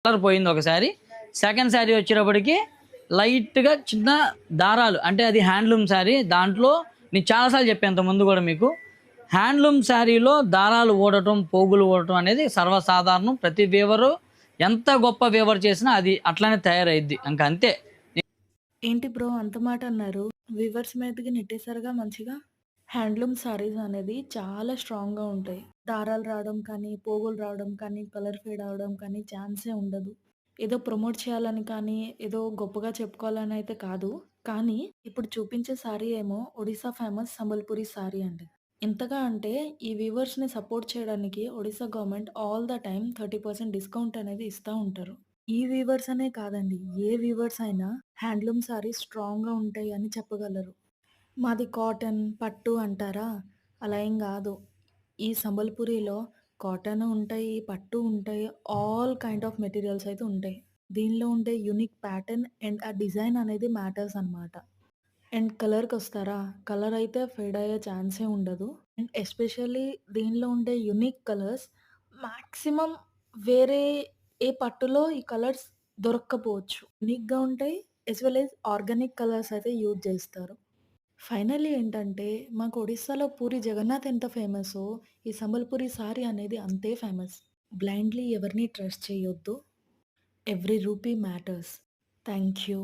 Colour పోయింది ఒకసారి. Second sari వచ్చేటప్పటికి లైట్‌గా చిన్న దారాలు అంటే అది హ్యాండ్లూమ్ శారీ. దాంట్లో నేను చాలా సార్లు చెప్పాను ఇంతకుముందు గూడా మీకు. హ్యాండ్లూమ్ శారీలో దారాలు ఊడటం, పోగులు ఊడటం అనేది సర్వసాధారణం. ప్రతి వీవరు ఎంత గొప్ప వీవర్ చేసినా అది అట్లనే తయారయిద్ది. ఇంక అంతే. ఏంటి బ్రో అంత మాట అన్నారు? వీవర్స్ మీదకి నెట్టేసారుగా మంచిగా. హ్యాండ్లూమ్ సారీస్ అనేది చాలా స్ట్రాంగ్‌గా ఉంటాయి. దారాలు రావడం కానీ, పోగులు రావడం కానీ, కలర్ ఫేడ్ అవ్వడం కానీ ఛాన్సే ఉండదు. ఏదో ప్రమోట్ చేయాలని కానీ, ఏదో గొప్పగా చెప్పుకోవాలని అయితే కాదు. కానీ ఇప్పుడు చూపించే సారీ ఏమో ఒడిస్సా ఫేమస్ సంబల్పురి సారీ అండి. ఎంతగా అంటే ఈ వీవర్స్‌ని సపోర్ట్ చేయడానికి Odisha government all the time 30% discount అనేది ఇస్తా ఉంటారు. ఈ వీవర్స్ అనే కాదండి. ఏ వీవర్స్ అయినా హ్యాండ్లూమ్ సారీస్ స్ట్రాంగ్‌గా ఉంటాయి అని చెప్పగలరు. మాది కాటన్, పట్టు అంటారా? అలా ఏం గాదు. ఈ సంబల్పురిలో కాటన్ ఉంటాయి, పట్టు ఉంటాయి. ఆల్ కైండ్ ఆఫ్ మెటీరియల్స్ అయితే ఉంటాయి. దీనిలో ఉండే యూనిక్ ప్యాటర్న్ అండ్ ఆ డిజైన్ అనేది మ్యాటర్స్ అన్నమాట. అండ్ కలర్‌కొస్తారా? కలర్ అయితే ఫేడ్ అయ్యే ఛాన్సే ఉండదు. అండ్ ఎస్పెషల్లీ దీనిలో ఉండే యూనిక్ కలర్స్ మాక్సిమం వేరే ఏ పట్టులో ఈ కలర్స్ దొరక్కపోవచ్చు. యూనిక్‌గా ఉంటాయి. వెల్ యాస్ ఆర్గానిక్ కలర్స్ అయితే యూజ్ చేస్తారు. ఫైనల్లీ ఏంటంటే, మాకు ఒడిస్సాలో పూరి జగన్నాథ్ ఎంత ఫేమసో, ఈ సంబల్పురి సారీ అనేది అంతే ఫేమస్. బ్లైండ్‌లీ ఎవరిని ట్రస్ట్ చేయొద్దు. Every rupee matters. Thank you.